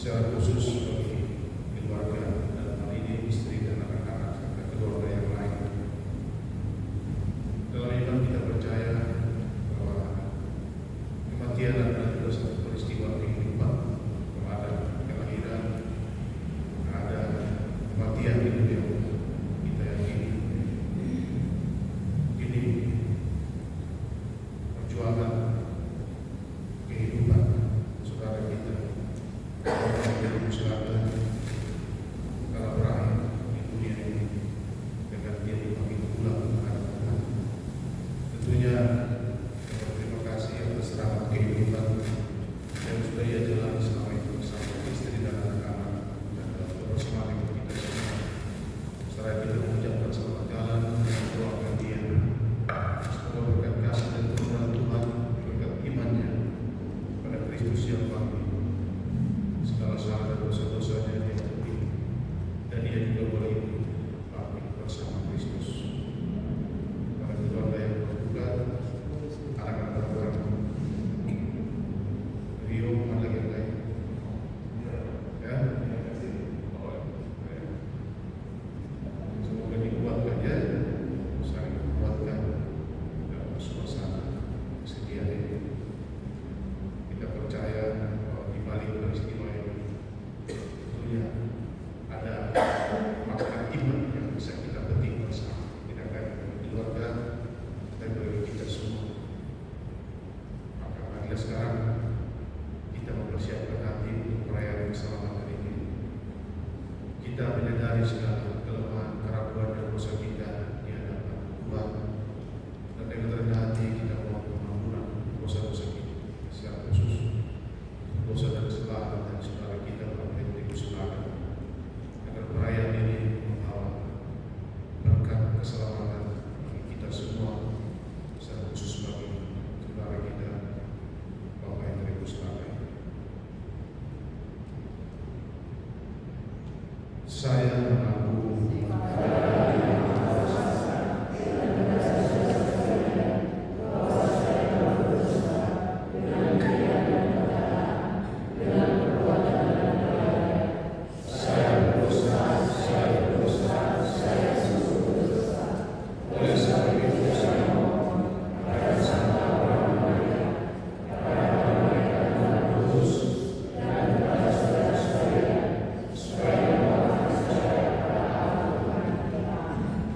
secara khusus bagi keluarga dalam hal ini istri dan anak-anak serta keluarga yang lain. Dalam iman kita percaya bahwa kematian adalah satu peristiwa kehidupan, bahwa ada kelahiran, ada kematian di dunia. Kita yakini ini perjuangan kehidupan saudara kita. Kalau silakan kalau berakhir di dunia ini dengan dia dipanggil pulang kepada Tuhan. Tentunya terima kasih atas rahmat kehidupan yang sudah ia jalani selama itu bersama istri dan anak-anak dan bersama dengan kita semua. Setelah kita mengucapkan selamat jalan dan doakan dia. Semoga berkat kasih dan kebenaran Tuhan, berkat imannya pada Kristus yang bangkit, segala salah dan dosa-dosanya diampuni, dan dia juga boleh bangkit bersama Kristus. Para keluarga yang berduka, anak-anak orang Rio, mana lagi yang lain? Ya, semoga dikuatkan ya, saling dikuatkan dalam suasana kesedihan ini. Kita percaya bahwa di balik peristiwa ini tentunya ada makna iman yang bisa kita petik bersama, tidak hanya keluarga dan bagi kita semua. Maka marilah sekarang kita mempersiapkan hati untuk perayaan keselamatan ini. Kita menyadari segala kelemahan, keraguan dan dosa kita di hadapan Tuhan, dan dengan rendah hati kita mohon pengampunan dosa-dosa kita, secara khusus dosa dan kesalahan dan saudara kita dalam Henry Selatan, agar perayaan ini membawa berkat keselamatan bagi kita semua, secara khusus bagi saudara kita Bapak Henry Selatan. Saya mengaku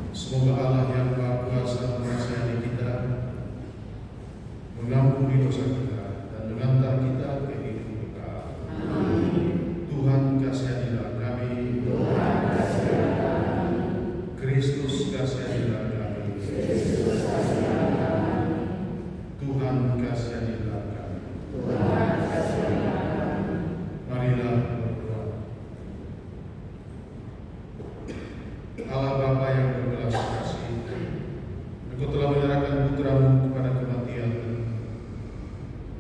semoga Allah yang Maha Kuasa mengasihani kita, mengampuni dosa kita, dan mengantar kita ke hidup kekal. Tuhan kasihanilah kami. Kristus kasihanilah kami. Tuhan kasihanilah kami. Marilah berdoa. Allah Bapa yang berbelas kasih, Engkau telah menyerahkan putra-Mu kepada kematian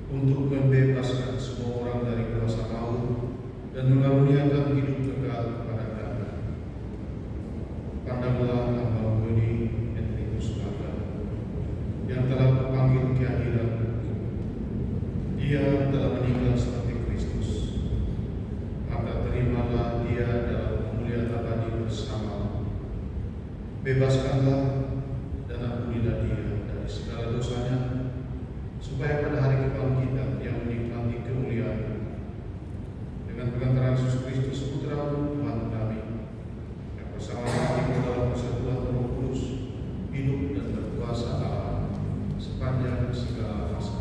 untuk membebaskan semua orang dari kuasa maut dan mengaruniakan hidup kekal kepada kami. Pandanglah hamba-Mu ini, Henry Selatan, yang telah terpanggil ke akhirat. Dia telah meninggal seperti Kristus. Maka terimalah dia dalam kemuliaan abadi bersama. Bebaskanlah dan ampunilah dia dari segala dosanya, supaya pada hari kebangkitan dia menikmati kemuliaan dengan pengantaran Yesus Kristus Putra-Mu Tuhan kami, yang bersama kita dalam persatuan Roh Kudus, hidup dan berkuasa Allah sepanjang segala masa.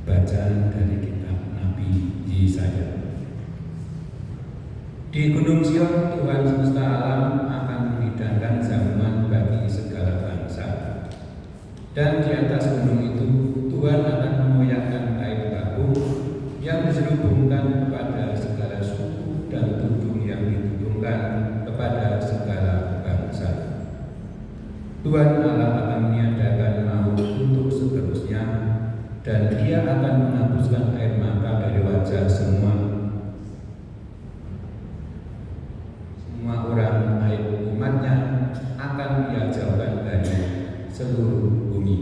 Bacaan dari kitab Nabi Yesaya. Di Gunung Sion, Tuhan semesta alam akan menghidangkan jamuan bagi segala bangsa. Dan di atas gunung itu, Tuhan akan mengoyakkan kain baku yang diselubungkan kepada segala suku dan tudung yang ditudungkan kepada segala bangsa. Tuhan Allah akan meniadakan maut untuk seterusnya, dan Dia akan menghapuskan air mata dari wajah semua orang, baik umatnya, akan Dia jauhkan dari seluruh bumi.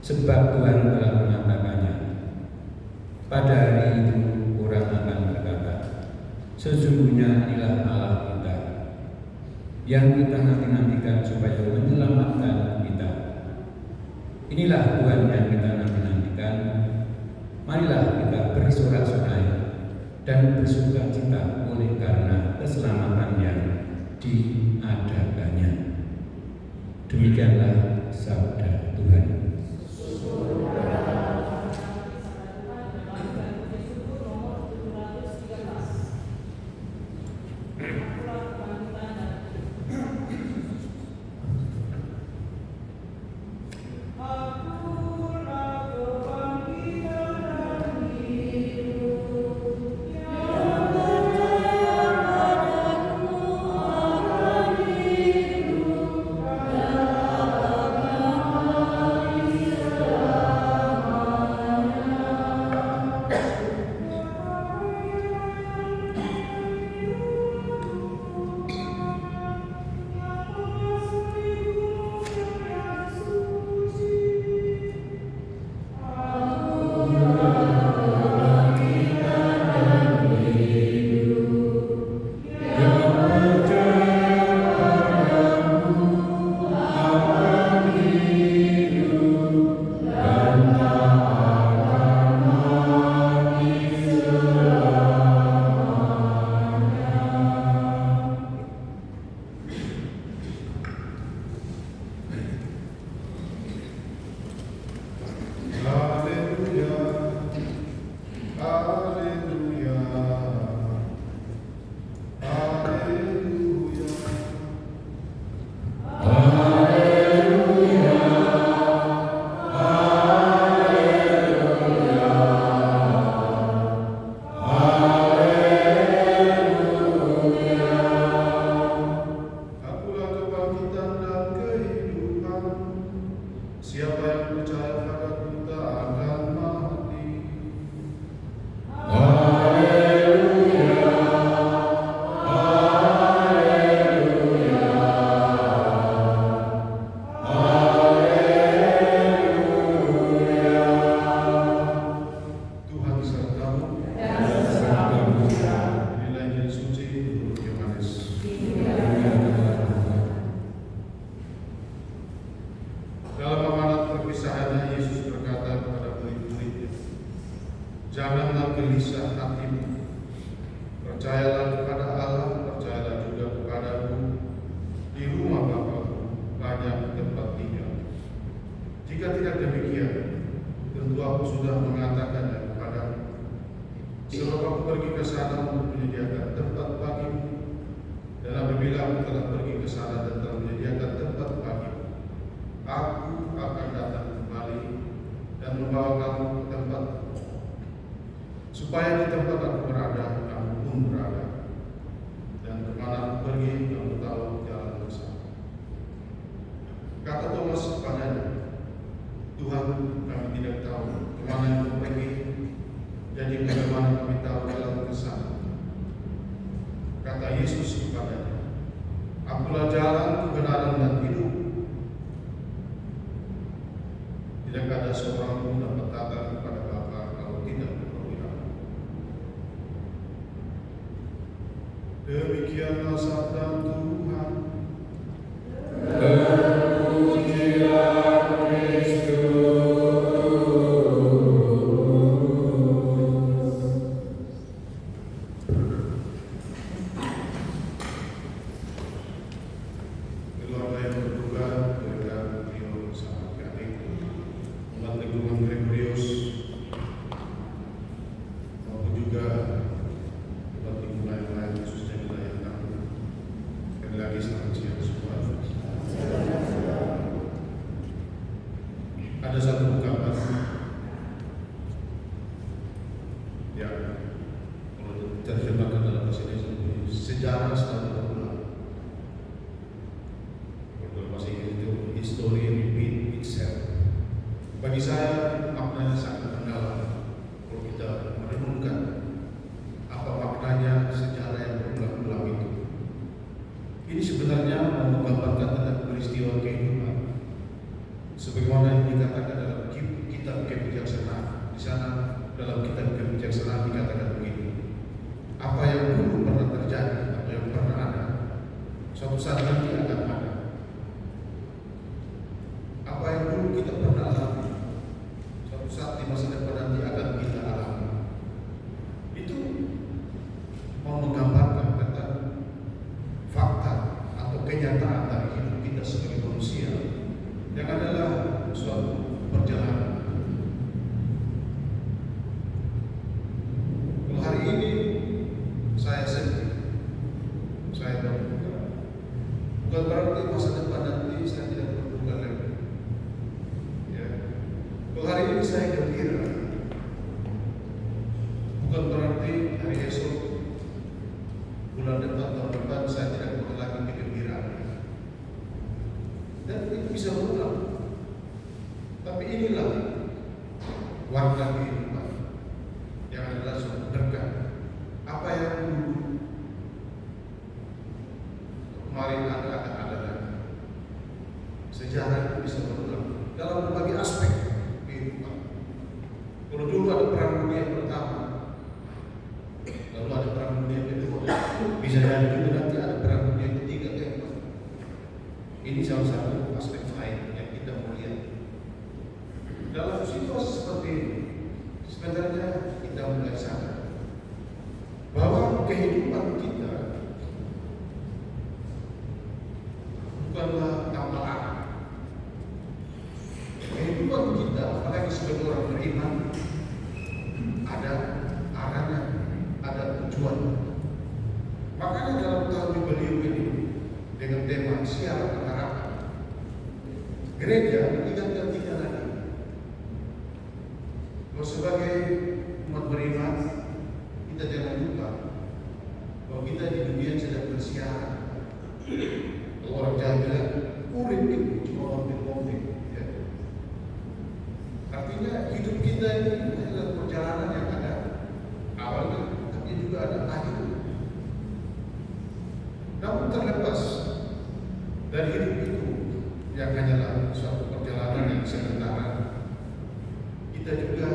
Sebab Tuhan telah mengatakannya. Pada hari itu orang akan berkata, sesungguhnya inilah Allah kita, yang kita nanti-nantikan supaya menyelamatkan kita. Inilah Tuhan yang kita nanti-nantikan. Marilah kita bersorak-sorai dan bersuka-cita oleh karena keselamatan yang diadakannya. Demikianlah sabda Tuhan. Janganlah gelisah hatimu. Percayalah kepada Allah, percayalah juga kepadaku. Di rumah Bapa banyak tempat tinggal. Jika tidak demikian, tentu aku sudah mengatakannya kepadamu. Sebab aku pergi ke sana untuk menyediakan tempat bagimu. Dan apabila aku telah pergi ke sana dan telah menyediakan tempat bagimu, aku akan datang kembali dan membawa kamu ke tempat, supaya di tempat aku berada, kamu pun berada. Dan kemana aku pergi, kamu tahu jalan bersama. Kata Thomas kepadanya, Tuhan, kami tidak tahu kemana Engkau pergi, jadi bagaimana kami tahu jalan ke sana? Kata Yesus kepadanya, Akulah jalan, kebenaran, dan hidup. Tidak ada seorang pun dapat datang kepada Bapa kalau tidak melalui aku. Demikianlah sabda Tuhan. Terpujilah Kristus. Keluarga yang berduka, keluarga beliau sangat adik, umat lingkungan Gregorius, maupun juga umat lingkungan yang lain, khususnya wilayah kami. Sekali lagi selamat siang semua. Ada satu ungkapan yang kalau diterjemahkan dalam bahasa Indonesia, sejarah selalu berulang. Kalau bahasa Inggris itu history repeat itself. Bagi saya dalam kitab kebijaksanaan dikatakan begini, apa yang dulu pernah terjadi atau yang pernah ada, suatu saat nanti akan ada. Apa yang dulu kita pernah alami, suatu saat di masa depan nanti akan kita alami. Itu mau menggambarkan tentang fakta atau kenyataan dari hidup kita sebagai manusia yang adalah suatu perjalanan. Kalau hari ini saya sedih, saya berduka, bukan berarti masa depan nanti saya tidak berduka lagi. Ya. Kalau hari ini saya gembira, bukan berarti hari esok, bulan depan, tahun depan saya tidak mengalami kegembiraan. Dan itu bisa berulang. Tapi inilah warna kehidupan yang adalah suatu berkah. Apa yang dulu kemarin ada akan ada lagi. Sejarah itu bisa berulang dalam berbagai aspek kehidupan. Kalau dulu ada perang dunia pertama, lalu ada perang dunia kedua, bisa jadi juga nanti ada perang dunia ketiga, keempat. Ini salah satu aspek lain yang kita mau lihat. Dalam situasi seperti ini, sebenarnya kita mulai sadar bahwa kehidupan kita bukanlah tanpa arah. Kehidupan kita, apalagi sebagai orang beriman, ada arahnya, ada tujuan. Makanya dalam tahun jubileum ini dengan tema siaran pengharapan, gereja mengingatkan kita lagi bahwa sebagai umat beriman kita jangan lupa bahwa kita di dunia sedang bersiaran. Kalau orang Jawa bilang urip itu cuma mobil-mobil, ya. Artinya hidup kita ini adalah perjalanan yang ada awalnya, tapi juga ada akhirnya. Namun terlepas dari hidup itu yang hanyalah suatu perjalanan yang sementara, kita juga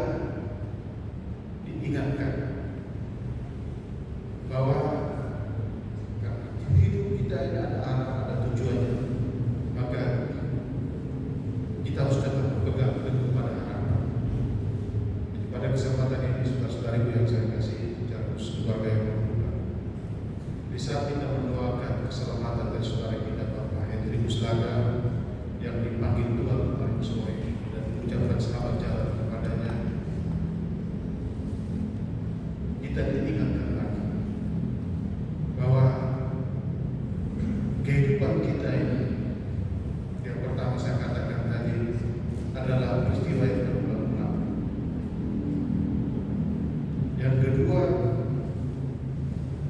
diingatkan bahwa hidup kita ini ada arah, ada tujuannya. Maka kita harus tetap berpegang teguh pada harapan. Pada kesempatan ini, saudara-saudariku yang saya kasih, secara khusus keluarga yang berdoa, di saat kita mendoakan keselamatan dari saudara kita Bapak Henry Mustaga yang dipanggil Tuhan kemarin sore dan mengucapkan selamat jalan kepadanya, kita diingatkan lagi bahwa kehidupan kita ini, yang pertama saya katakan tadi, adalah peristiwa yang berulang-ulang. Yang kedua,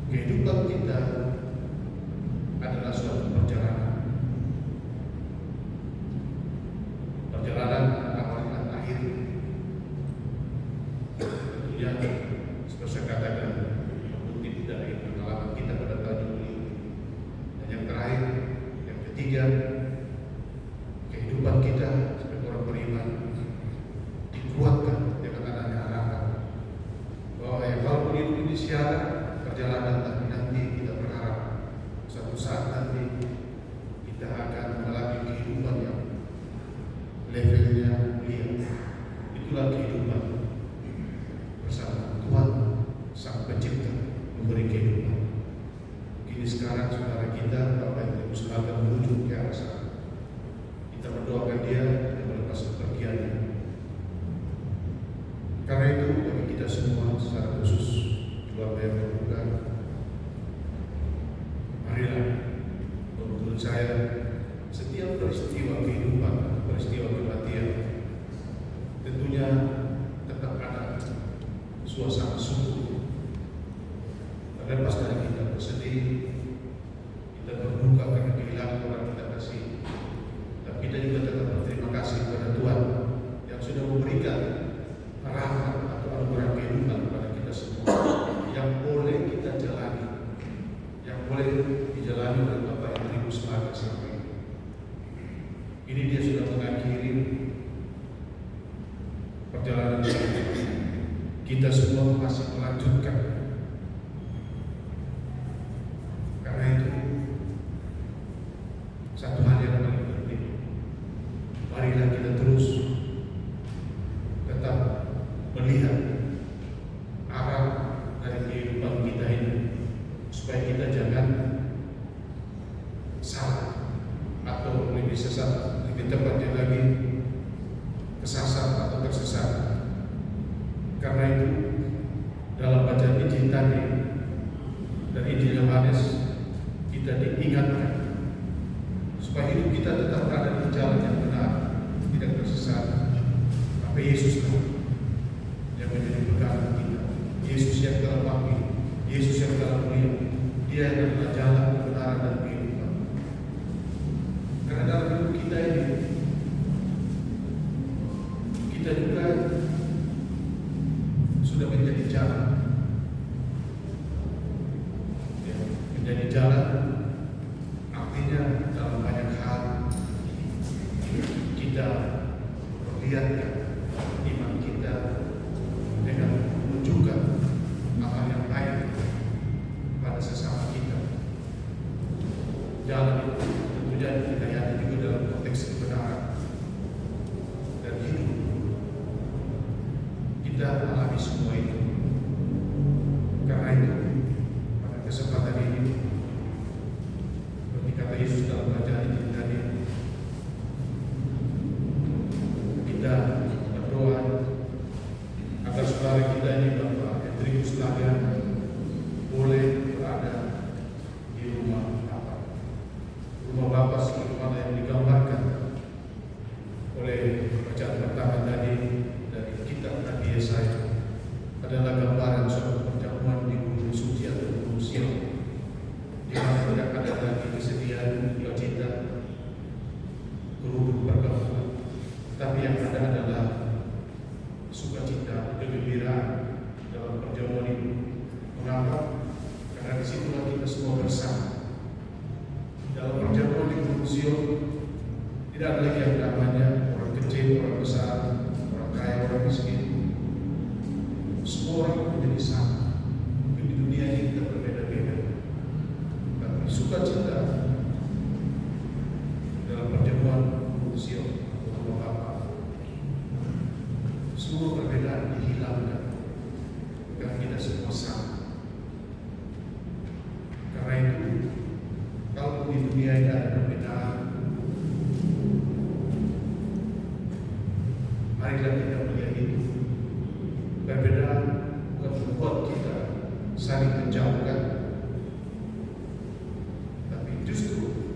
kehidupan kita adalah suatu perjalanan. Perjalanan awal dan akhir. Tentunya seperti saya katakan, mengutip dari pengalaman kita pada tahun ini. Dan yang terakhir, yang ketiga, kehidupan kita sebagai orang beriman dikuatkan dengan adanya harapan bahwa walaupun hidup ini siaran perjalanan, tapi nanti kita berharap suatu saat nanti kita akan mengalami kehidupan yang levelnya mulia. Itulah kehidupan bersama Tuhan Sang Pencipta memberi kehidupan. Kini sekarang saudara kita Bapak Henry Mustaga menuju ke arah sana. Kita berdoakan dia dan melepas kepergiannya. Karena itu bagi kita semua secara khusus keluarga yang berduka, marilah menurut saya setiap peristiwa kehidupan, peristiwa kematian tentunya tetap ada suasana syukur. Terlepas dari kita bersedih, kita berduka karena kehilangan orang kita kasih, tapi kita juga tetap berterima kasih kepada Tuhan yang sudah memberikan rahmat atau anugerah kehidupan kepada kita semua yang boleh kita jalani, yang boleh dijalani oleh Bapak Henry Mustaga sampai ini. Ini dia sudah mengakhiri perjalanan kita semua masih melanjutkan. Karena itu satu hal yang paling penting, marilah kita terus tetap melihat arah dari kehidupan kita ini, supaya kita jangan salah, atau lebih sesat, lebih tepatnya lagi kesasar atau tersesat. Karena itu dalam bacaan Injil tadi dari Injil Yohanes, kita diingatkan supaya hidup kita tetap berada di jalan yang benar, tidak tersesat. Tapi Yesus yang menjadi pegangan kita, Yesus yang telah panggil, Yesus yang telah mulia, Dia yang adalah jalan, kebenaran dan kehidupan. Karena dalam hidup kita ini, kita juga sudah menjadi jalan, ya, menjadi jalan. Artinya dalam banyak hal kita perlihatkan iman kita dengan menunjukkan hal yang baik pada sesama kita. Jalan itu tentunya didayani juga dalam konteks kebenaran dan hidup. Kita alami semua itu. Karena itu pada kesempatan ini, seperti kata Yesus dalam bacaan ini tadi, kita berdoa agar saudara kita ini, Bapak Hendrikus Laga, boleh berada di rumah Bapak. Rumah Bapak sebagaimana yang digambarkan oleh bacaan pertama tadi dari kitab Nabi Yesaya, adalah gambaran suatu perjamuan di Gunung Suci atau Gunung Sion, di mana tidak ada lagi kesedihan, duka-cita, kerudung pergaulan, tapi yang ada adalah sukacita, kegembiraan dalam perjamuan itu. Mengapa? Karena disitulah kita semua bersama. Dalam perjamuan di Gunung Sion tidak ada lagi yang namanya orang kecil, orang besar, orang kaya, orang miskin. Semua orang menjadi sama. Di dunia ini kita berbeda-beda, tapi sukacita dalam perjamuan Gunung Sion rumah Bapa, semua perbedaan dihilangkan karena kita semua sama. Karena itu, kalau di dunia ini ada perbedaan, marilah kita melihat itu. Perbedaan bukan membuat kita saling menjauhkan, tapi justru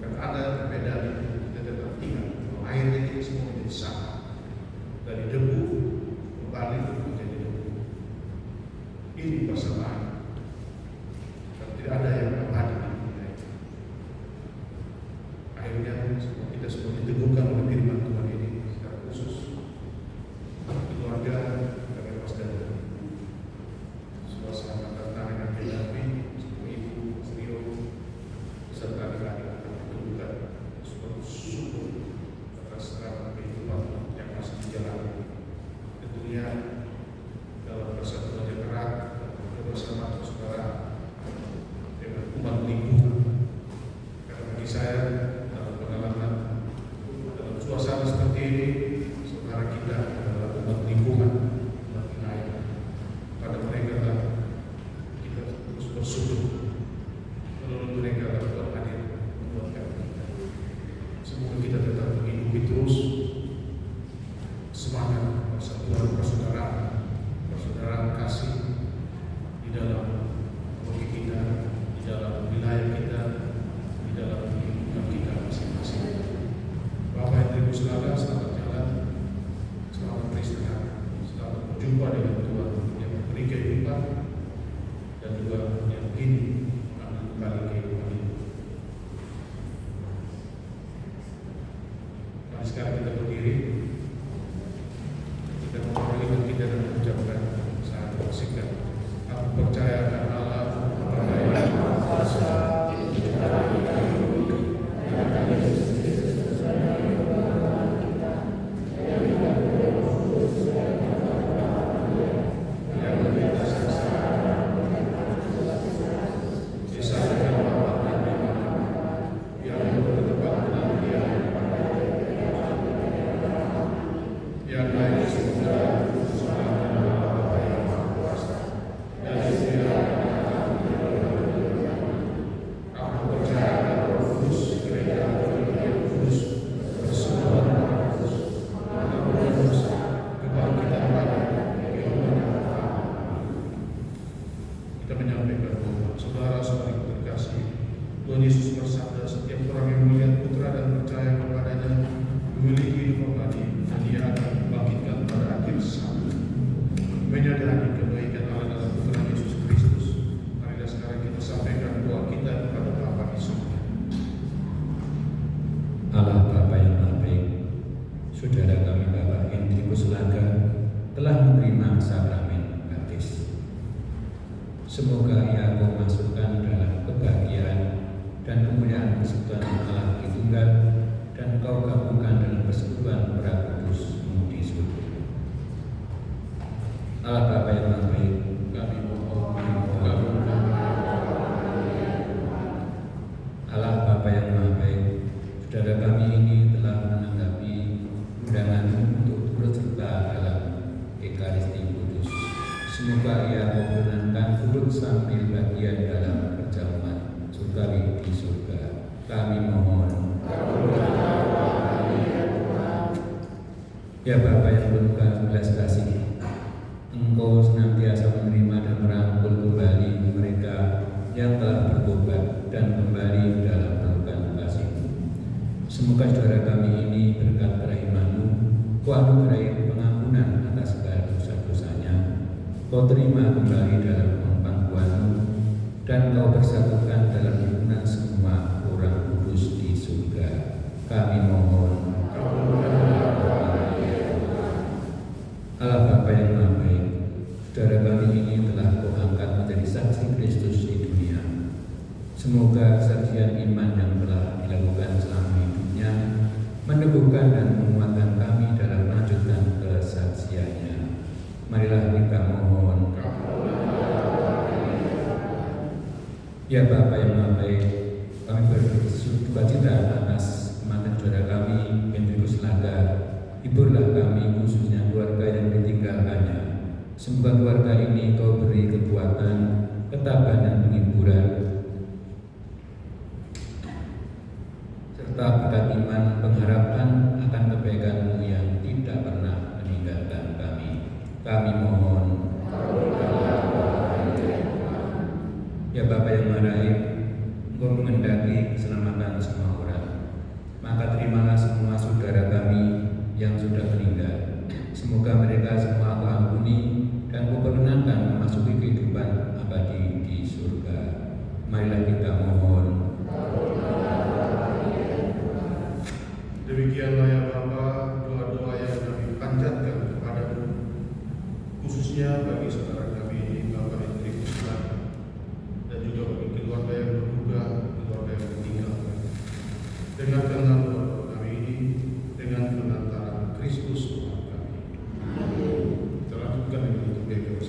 karena ada perbedaan itu, kita tetap ingat bahwa akhirnya kita semua menjadi sama. Dari debu kembali menjadi debu. Ini persamaan. Dan tidak ada yang abadi di dunia ini. Akhirnya kita semua diteguhkan oleh firman Tuhan ini secara khusus. Keluarga dari Pastor, suasana tantangan yang dihadapi, semua ibu, trio, serta adik-adik yang berkedudukan, sebuah syukur atas segala kehidupan yang masih dijalani. Tentunya dalam persatuan yang erat, kebersamaan saudara dengan umat lingkungan. Karena bagi saya, dalam pengalaman, dalam suasana seperti ini, saudara kita adalah umat lingkungan, umat wilayah. Pada mereka lah kita terus bersyukur. Menurut mereka lah Tuhan hadir membuatkan kita. Semoga kita tetap menghidupi terus semangat persatuan, persaudaraan kasih di dalam bagi kita, di dalam wilayah kita, di dalam lingkungan kita masing-masing. Bapak Hendrikus Laga, selamat jalan, selamat beristirahat, selamat berjumpa dengan Tuhan yang memberi kehidupan dan juga yang begini mengambil kembali kehidupan ini. Mari sekarang kita berdiri, kita memulai iman kita dan mengucapkan saat bersikap. Aku percaya akan Allah, Bapa yang Maha Kuasa, Tuhan Yesus bersabda, setiap orang yang melihat Putra dan percaya kepadanya memiliki hidup abadi, dan Dia akan membangkitkan pada akhir zaman. Menyadari kebaikan Allah dalam Putra Yesus Kristus, marilah sekarang kita sampaikan doa kita kepada Bapa di surga. Allah Bapa yang Maha Baik, saudara kami Bapak Hendrikus Laga telah menerima sakramen baptis. Semoga ia Kau masukkan dalam kebahagiaan dan kemuliaan persekutuan Allah Tritunggal, dan Kau gabungkan dalam persekutuan Roh Kudus-Mu di surga. Allah Bapa yang Maha Baik, Kami mohon gabungkan Allah Bapa yang Maha Baik, saudara kami ini telah menanggapi undangan-Mu untuk turut serta dalam Ekaristi Kudus. Semoga ia memperkenankan turut sambil bagian dalam perjamuan surgawi di surga. Kami mohon. Ya Bapa yang berbuka belas kasih, Engkau senantiasa menerima dan merangkul kembali mereka yang telah bertobat dan kembali dalam pelukan kasih-Mu. Semoga saudara kami ini berkat kerahiman-Mu, Kau anugerahi pengampunan atas segala dosa-dosanya, Kau terima kembali dalam pangkuan-Mu, dan Kau persatukan dalam himpunan semua orang kudus di surga. Kami mohon. Allah Bapa yang Maha Baik, saudara kami ini telah Kau angkat menjadi saksi Kristus di dunia. Semoga kesaksian iman yang telah dilakukan selama hidupnya meneguhkan dan menguatkan kami dalam melanjutkan kesaksiannya. Marilah kita mohon. Ya Bapa yang Maha Baik, kami bersuka cita atas kematian saudara kami Hendrikus Laga. Hiburlah kami, khususnya keluarga yang ditinggalkannya. Semoga keluarga ini Kau beri kekuatan, ketabahan dan penghiburan, serta berkat iman pengharapan akan kebaikan-Mu yang tidak pernah meninggalkan kami. Kami mohon. Ya Bapa yang Maha Rahim, Engkau mengendaki keselamatan semua orang. Maka terimalah semua saudara kami yang sudah meninggal. Semoga mereka semua Kau ampuni dan Kau perkenankan memasuki kehidupan abadi di surga. Marilah kita mohon. Demikianlah ya Bapa, doa-doa yang kami panjatkan kepada-Mu, khususnya bagi saudara kami Bapak Hendrikus Laga, dan juga bagi keluarga yang berduka, keluarga yang meninggalkan. Dengarkanlah doa kami ini dengan pengantaran Kristus Tuhan kami. Terlanjutkan dengan untuk bebas.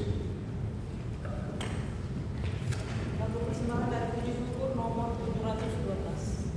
Lagu persembahan dari puji syukur nomor 712.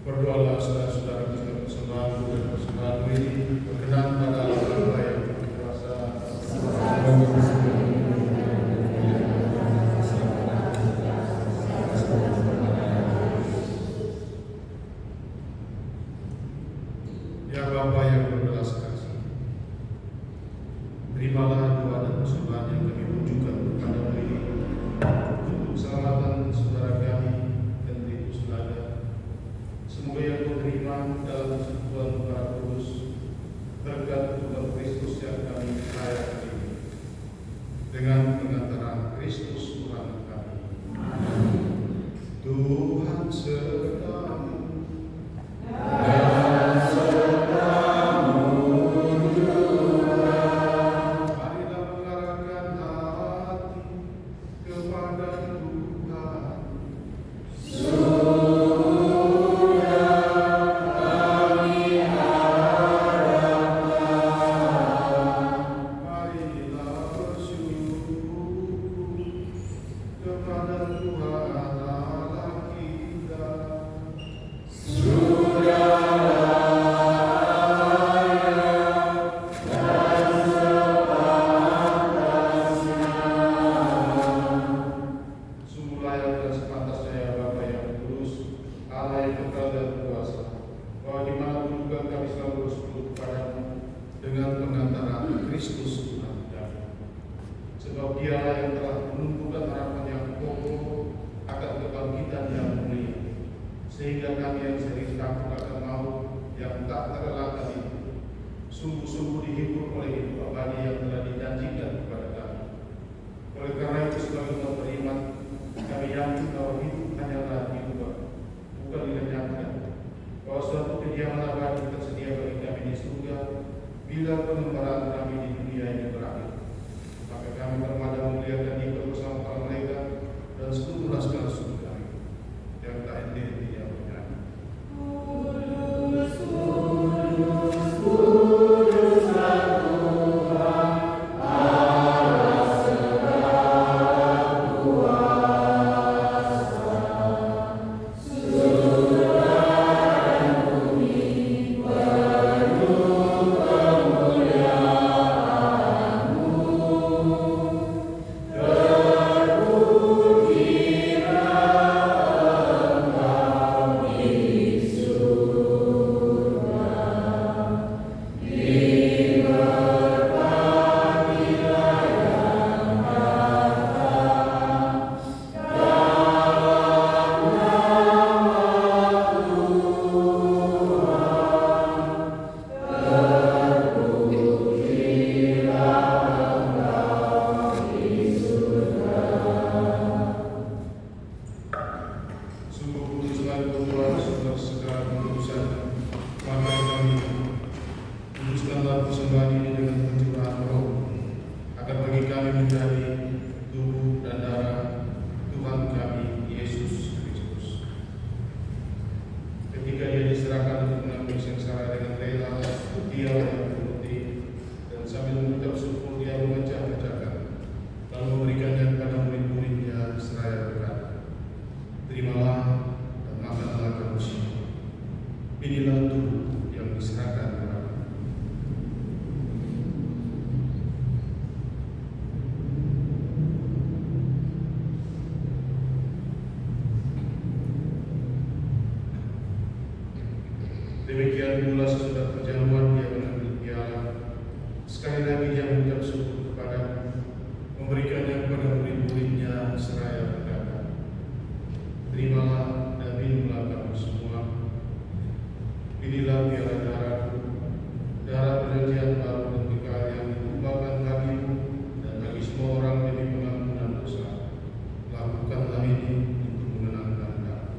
Berdoalah saudara-saudara kita persembahan dan persembahan ini berkenan pada Allah Bapa yang berkuasa. Ya Bapa yang berbelas kasih, terimalah doa dan persembahan yang kami tunjukkan kepada-Mu ini untuk keselamatan saudara kami dan Titus Laga. Semoga yang Kau terima dalam persekutuan para kudus berkat Tuhan Kristus yang kami percaya ini dengan pengantaran Kristus Tuhan kami. Tuhan sertamu. Marilah mengarahkan hati kepada Tuhan. Marilah bersyukur kepada Tuhan Allah kita. Sungguh layak dan sepantasnya ya Bapa yang kudus, Allah yang kekal dan kuasa, bahwa dimanapun juga kami selalu bersekutu kepadamu dengan pengantaran Kristus Tuhan kami. Sebab Dialah yang telah menumbuhkan harapan yang kokoh akan kebangkitan yang mulia, sehingga kami yang sering takut akan maut yang tak terelakkan itu sungguh-sungguh dihibur oleh hidup abadi yang telah dijanjikan kepada kami. Oleh karena itu sebagai umat beriman, kami yakin bahwa hidup hanyalah hidup, bukan dilenyapkan. Bahwa suatu kediaman abadi tersedia bagi kami di surga bila pengembaraan kami di dunia ini berakhir. Maka kami bermada memuliakan Dia bersama para malaikat dan seluruh rasul kami yang tak henti-hentinya bernyanyi. Sungguh kuduslah Tuhan saudara segala pengudusan, maka kami kuduskanlah persembahan ini dengan pencurahan roh, agar bagi kami menjadi tubuh dan darah Tuhan kami Yesus Kristus. Ketika Dia diserahkan untuk menanggung sengsara dengan rela, Dia yang menuruti dan sambil mengucap syukur Dia memecah-mecahkan, lalu memberikannya kepada murid-muridnya seraya berkata, terimalah dan makanlah kamu semua. Inilah tubuh yang diserahkan kepadamu. Demikian pula sesudah perjamuan Dia mengambil piala. Sekali lagi Dia mengucap syukur kepadamu, memberikannya kepada murid-muridnya seraya berkata, terimalah dan minumlah kamu semua. Inilah piala darahku, darah perjanjian baru dan kekal yang ditumpahkan bagimu dan bagi semua orang demi pengampunan dosa. Lakukanlah ini untuk mengenangkan kami.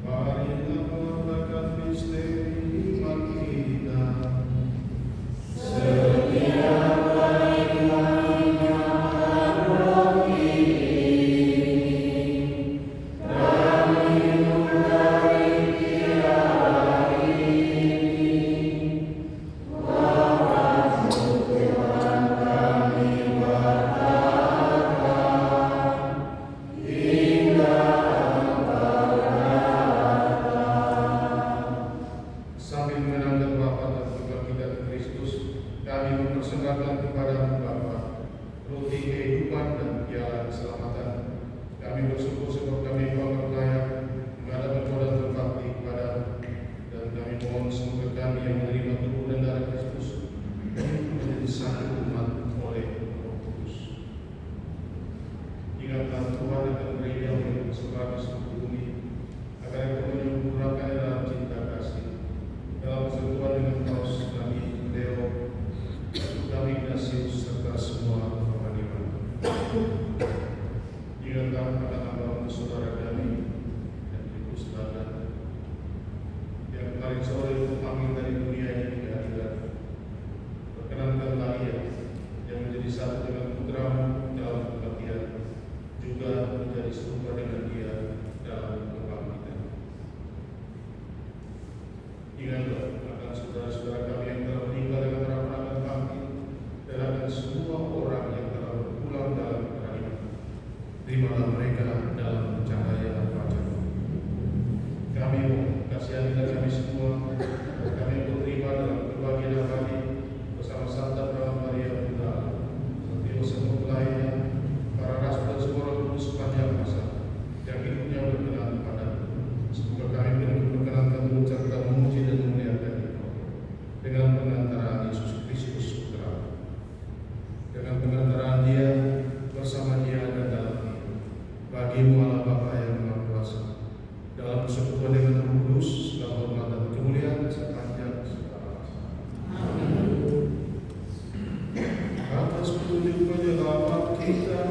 Marilah mengamalkan misteri iman kita. Setiap hari semoga kami yang menerima tubuh dan darah Kristus menjadi satu umat oleh Roh Kudus. Ingatlah Tuhan akan gereja yang tersebar di seluruh bumi, agar itu menyempurnakan dalam cinta kasih, dalam persatuan dengan Paus Nabi Leo, Kami Ignatius serta semua orang iman. Ingatlah akan abang saudara kami dan Filipus Lada yang kemarin sore dipanggil dari dunia ini ke akhirat. Perkenankanlah ia yang menjadi satu dengan putramu dalam kebaktian, juga menjadi serupa dengan dia dalam kebangkitan. Ingatlah akan saudara-saudara kami yang telah meninggal dengan harapan akan bangkit, dan akan semua orang yang telah berpulang dalam kerahiman. Terimalah mereka dalam cahaya wajah-Mu. Kami kasihanilah kami semua, dan kami berterima dalam kebahagiaan abadi bersama Santa Maria Bunda, Santo Yosef lainnya, para rasul dan semua Roh Kudus sepanjang masa yang hidupnya berkenan padamu. Semoga kami berkenankan mengucap dan memuji dan memuliakan Engkau dengan pengantaraan Yesus Kristus Putra, dengan pengantaraan Dia, bersama Dia dan dalam Dia. Bagi-Mu Allah Bapa yang Maha Kuasa, dalam persekutuan dengan Roh Kudus, segala hormat dan kemuliaan sepanjang segala masa. Amin. Atas petunjuk penyelamat kita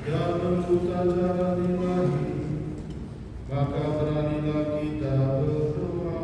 yang membuka jalan ilahi, maka beranilah kita berdoa.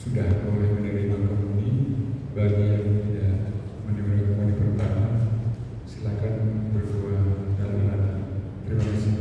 sudah boleh menerima komuni. Bagi yang tidak menerima komuni pertama, silakan berdoa dalam hati. Terima kasih.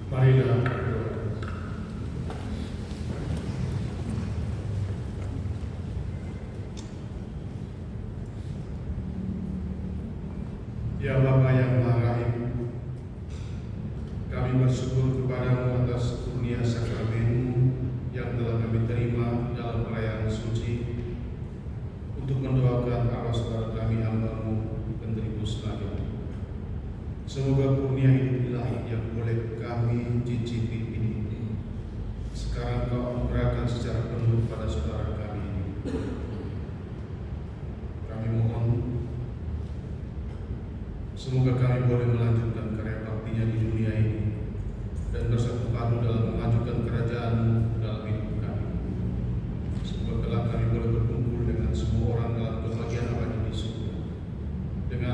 Marilah berdoa. Ya Bapa yang Maha Rahim, kami bersyukur kepadamu atas kurnia sakramen yang telah kami terima dalam perayaan suci untuk mendoakan arwah saudara kami hamba-Mu Petribus Nadi. Semoga kurnia hidup ilahi yang boleh kami cicipi ini sekarang Kau anugerahkan secara penuh pada saudara kami ini. Kami mohon semoga kami boleh melanjutkan karya baktinya di dunia ini dan bersatu padu dalam memajukan kerajaan-Mu dalam hidup kami. Semoga kelak kami boleh berkumpul dengan semua orang dalam kebahagiaan abadi di surga dengan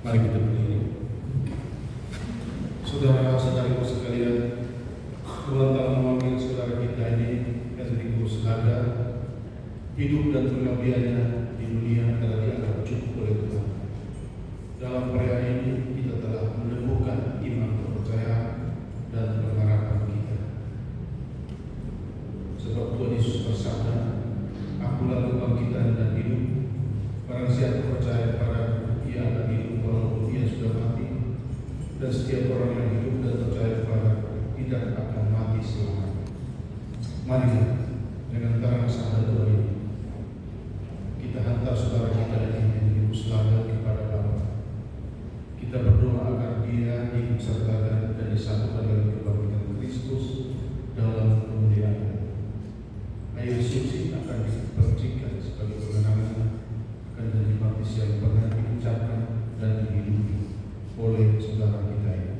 Mari kita berdiri. Saudara-saudariku sekalian, Tuhan telah memanggil saudara kita ini, Enrico Sehada, hidup dan pengabdiannya di dunia telah dianggap cukup oleh Tuhan. Dalam perayaan ini kita telah menemukan iman kepercayaan dan pengharapan kita. Sebab Tuhan Yesus bersabda, "Akulah lubang kita dan hidup. Barang siapa percaya padaku, ia akan hidup walaupun ia sudah mati. Dan setiap orang yang hidup dan percaya padaku tidak akan mati selamanya." Mari dengan tangan sadar doa ini kita hantar saudara kita ini menjadi selama kepada Bapa. Kita berdoa agar dia disertakan dan disatukan dalam kebangkitan Kristus dalam kemuliaan. Air suci akan dipercikan sebagai pengenangan akan jadi baptis yang pernah diucapkan dan dihidupi oleh saudara kita ini.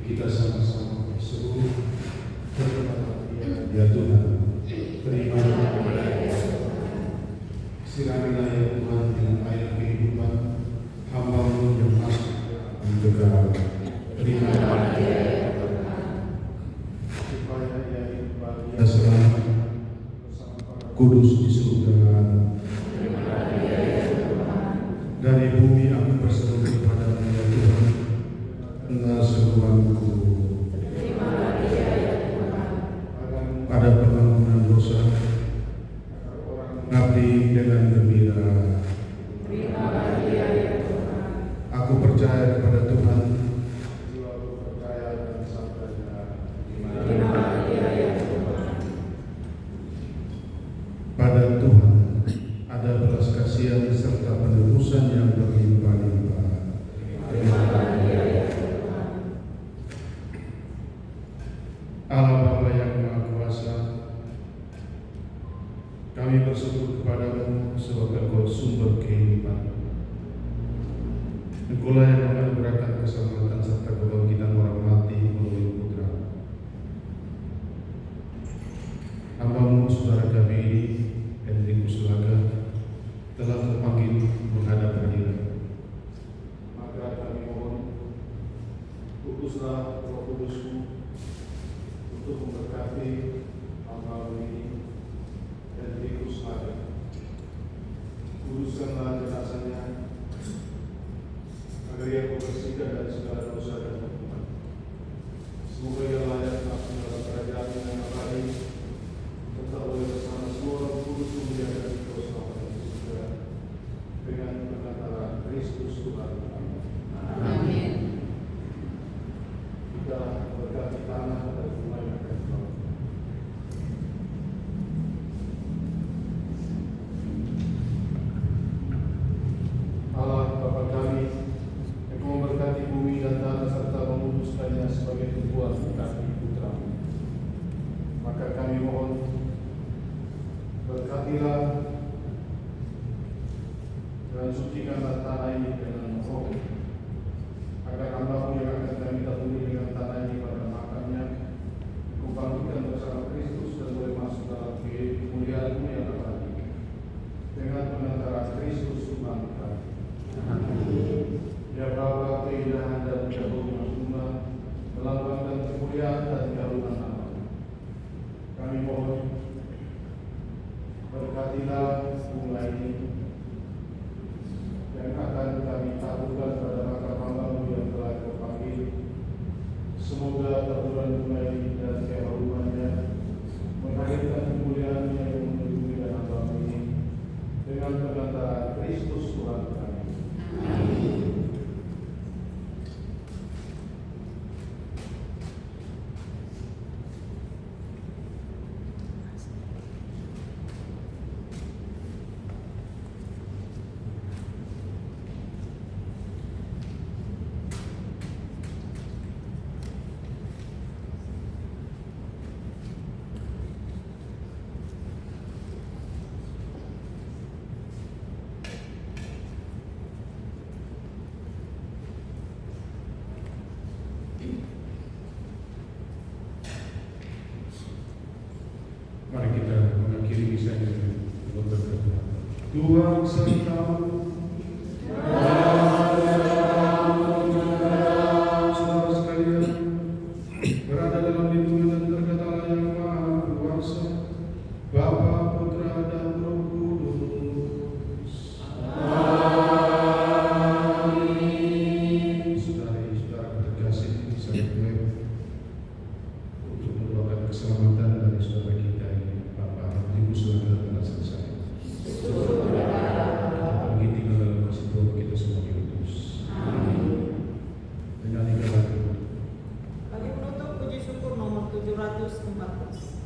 Kita sama-sama berseru, berkata, "Ya Tuhan, terimalah kepada siramilah ya Tuhan dengan air kehidupan hamba-Mu yang masuk menjaga. Terimalah ya Tuhan, supaya ia hidup bahagia selamat bersama para kudus di surga. Dari bumi aku berseru kepada-Mu ya Tuhan, dengar seruanku. Pada pengampunan dosa, ngabdi dengan gembira. Aku percaya kepada Tuhan, jiwaku percaya dan sabdanya. Pada Engkaulah yang menganugerahkan keselamatan serta kebangkitan orang mati melalui Putra. Hamba-Mu saudara kami ini, Hendrikus Laga, telah terpanggil menghadap hadirat. Maka kami mohon, utuslah Roh Kudus-Mu untuk memberkati hamba-Mu ini, Hendrikus Laga. Kuduskanlah jenazahnya, agar ia bersihkan dari segala dosa dan hukuman. Semoga ia layak masuk dalam kerajaan yang abadi, serta oleh bersama semua Roh Kudus menjaga kita selama surga dengan perkataan Kristus Tuhan kami. Amin. Kita berkati tanah dan rumah yang akan dibangun. Allah Bapa kami, Engkau memberkati bumi dan tanah serta memutuskannya sebagai tumpuan kaki Putra-Mu. Maka kami mohon, berkatilah dan sucikanlah tanah ini dengan roh, agar hamba-Mu yang akan kami dahului dengan tanah ini pada makamnya, Engkau bangkitkan bersama Kristus dan boleh masuk dalam kemuliaan-Mu yang abadi dengan pengantaran Kristus Tuhan kami. Ya Bapa, keindahan dan keagungan Tuhan melambangkan kemuliaan dan keagungan nama-Mu. Kami mohon, berkatilah bunga ini yang akan kami taburkan pada makam hamba-Mu yang telah Kau panggil. Semoga taburan bunga ini dan keharumannya menghadirkan kemuliaan-Nya yang melindungi dan hamba-Mu ini dengan pengantaran Kristus Tuhan kami. Mari kita mengakhiri misa ini dengan berdoa. Tuhan sertamu. Saudara sekalian, berada dalam lindungan dan berkat Allah yang Maha Kuasa, Bapa, Putra, dan Roh Kudus. Amin. Saudari-saudara terkasih, saya mulai untuk mendoakan keselamatan dari saudara kita ini, Bapak Hendrikus Laga telah selesai. Kita tinggal dalam kasih Tuhan kita semua diutus. Dengan ikhlas. Kami menutup puji syukur nomor 714.